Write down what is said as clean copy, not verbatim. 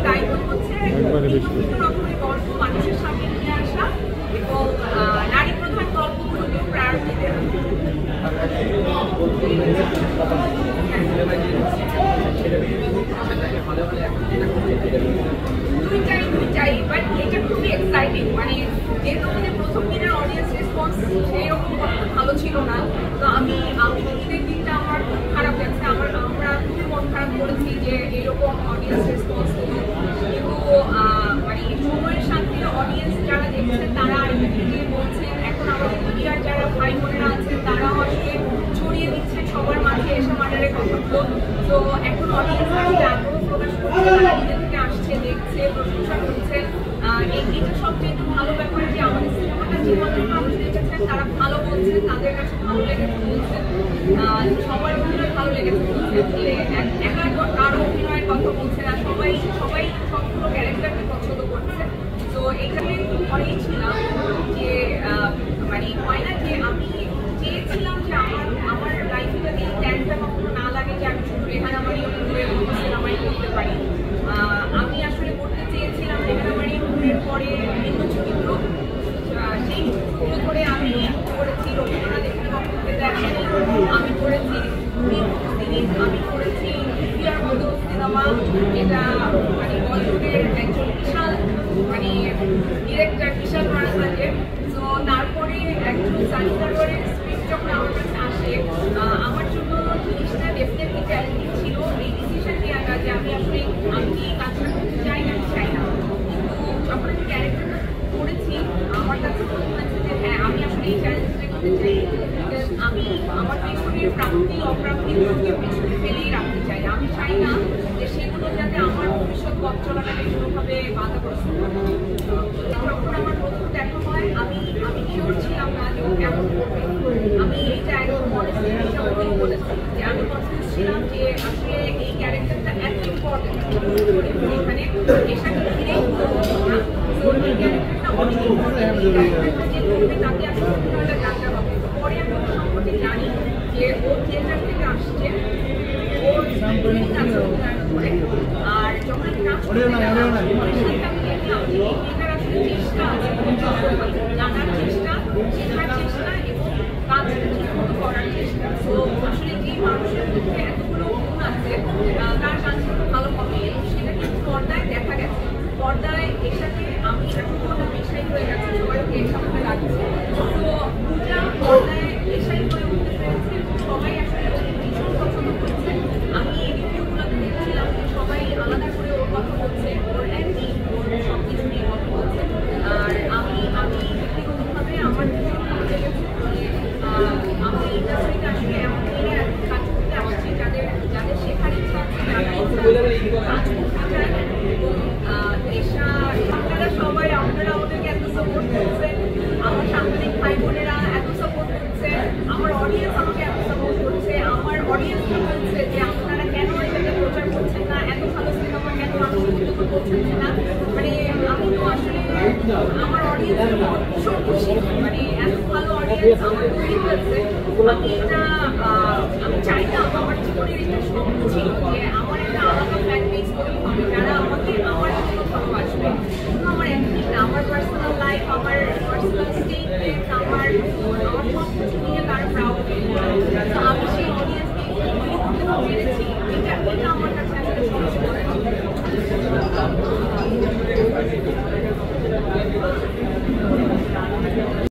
দায়িত্ব হচ্ছে বিভিন্ন রকমের গল্প মানুষের সামনে নিয়ে আসা এবং নারী প্রধান গল্পগুলোকেও প্রায়োরিটি দেওয়া। দুইটাই বাট এটা খুবই এক্সাইটিং, মানে যেহেতু আমাদের প্রথম দিনের অডিয়েন্স রেসপন্স সেরকম ভালো ছিল না, তো আমি ঈদের দিনটা আমার খুব খারাপ লাগছে। আমরা খুবই মন খারাপ করেছি যে এরকম অডিয়েন্স রেসপন্স হলো, কিন্তু মানে সময়ের সাথে অডিয়েন্স যারা দেখছেন তারা আরেকদিকে বলছেন, এখন আমাদের মিডিয়ার যারা ভাই বোনেরা আছেন তারাও আসলে ছড়িয়ে দিচ্ছেন সবার মাঝে এসে মার্ডারের কথাগুলো। তো এখন অডিয়েন্স আসলে আগ্রহ প্রকাশ করছে, তারা নিজে থেকে আসছে, দেখছে, প্রশংসা করছেন। এটা সবচেয়ে ভালো ব্যাপার যে আমাদের সিনেমাটা জীবনে মানুষ দেখেছেন, তারা ভালো বলছেন, তাদের কাছে ভালো লেগেছে বলছেন, সবার অভিনয় ভালো লেগেছে বলছেন, একা কারো অভিনয়ের কথা বলছে না, সবাই সবগুলো ক্যারেক্টারকে পছন্দ করছে। তো এখানে পরেই ছিলাম যে মানে হয় না যে আমি চেয়েছিলাম যে আমার লাইফে যদি ট্যাগটা কখনো না লাগে যে আমি শুধু রেহানা মারিয়াম সিনেমাই করতে পারি। আমি আসলে করতে চেয়েছিলাম রেহানা মারিয়ামের পরে ভিন্ন চরিত্র, সেই চরিত্র করে আমি করেছি রবীন্দ্রনাথ এখানে কখনো খেতে আসেনি, আমি করেছি সিরিজ, আমি করেছি ইন্ডিয়ার মতো সিনেমা, যেটা মানে বলিউডের একজন বিশাল মানে ডিরেক্টর বিশাল মারাসাজে। তো তারপরে একজন সানি সারওয়ারের স্ক্রিপ্ট যখন আমার কাছে আসে, আমার জন্য জিনিসটা ডেফিনেটলি চ্যালেঞ্জিং ছিল এই ডিসিশন নেওয়াটা যে আমি আসলে আমি কি এই কাজটা করতে চাই না চাই না। কিন্তু যখন আমি ক্যারেক্টারটা করেছি আমার কাছে মনে হয়েছে যে হ্যাঁ আমি আসলে এই চ্যালেঞ্জটা করতে চাই, আমি আমার পেছনের প্রাপ্তি অপ্রাপ্তিগুলোকে পেছনে ফেলেই রাখতে চাই। আমি চাই না যে সেগুলো যাতে আমার ভবিষ্যৎ পথ চলাটাকে কোনোভাবে বাধাগ্রস্ত করে। যখন আমার প্রথম দেখা হয় আমি শিওর ছিলাম না যে ও কেমন করবে। আমি এইটা একদম মনে বলেছি যে আমি কনফিউজ ছিলাম যে আসলে এই ক্যারেক্টারটা এত ইম্পর্টেন্ট এখানে এটাকে ঘিরেই না, তো এই ক্যারেক্টারটা অনেক ইম্পর্টেন্ট, এই ক্যারেক্টারটা যে করবে তাকে আসলে অভিনয়টা জানতে হবে। পরে আমি ওর সম্পর্কে জানি যে ও থিয়েটার থেকে আসছে, ওর ট্রেনিং আছে অভিনয়ের উপরে। আর যখন আমি কাজ করতে গেলাম ওর সাথে আমি দেখলাম যে এই মেয়েটার আসলে চেষ্টা আছে জানার চেষ্টা, শেখার চেষ্টা এবং কাজটা ঠিকমতো করার চেষ্টা। তো আসলে যে মানুষের মধ্যে এতগুলো গুণ আছে তার কাজটা ভালো হবে এবং সেটা কিন্তু পর্দায় দেখা গেছে। পর্দায় এসাতে আমি এখন পর্দা পেশাই হয়ে গেছে, সবাই ওকে এসা মনে লাগছে। তো পূজা পর্দায় পেশাই হয়ে উঠতে পেরেছে এবং সবাই আসলে ওকে ভীষণ পছন্দ করছে। আমি এই রিভিউগুলোতে দেখছিলাম যে সবাই আলাদা করে ওর কথা বলছে, ওর অ্যাক্টিং, ওর সব কিছু নিয়ে কথা বলছে। আর আমি ব্যক্তিগতভাবে আমার ভীষণ ভালো লেগেছে। আমি ইন্ডাস্ট্রিতে আসলে এমন মেয়েরা কাজ করতে আসছি যাদের শেখার ইচ্ছা আছে, যারা কাজ করতে চায় এবং আপনারা সবাই আপনারা আমাদেরকে এত সাপোর্ট করছেন, আমার সাংবাদিক ভাই বোনেরা এত সাপোর্ট করছে, আমার অডিয়েন্স আমাকে এত সাপোর্ট করছে, আমার অডিয়েন্সরা বলছে যে আপনারা কেন এটাকে প্রচার করছেন না, এত ভালো সিনেমা কেন মানুষের মধ্যে পৌঁছাচ্ছে না। মানে আমি তো আসলে আমার অডিয়েন্সের ভীষণ খুশি, মানে এত ভালো অডিয়েন্স আমার তৈরি হয়েছে। আমি চাইতাম আমার জীবনের একটা স্বপ্ন ছিল যে আমার একটা আলাদা ফ্যান বেস তৈরি হবে যারা আমাকে আমার জন্য ভালোবাসবে। শুধু আমার অ্যাক্টিং না, আমার পার্সোনাল লাইফ, আমার পার্সোনাল স্টেটমেন্ট, আমার সব কিছু নিয়ে তারা প্রাউড ফিল করে। তো আমি সেই অডিয়েন্সকে তৈরি করতে পেরেছি, এটা আমার কাছে আসলে সবচেয়ে বড়।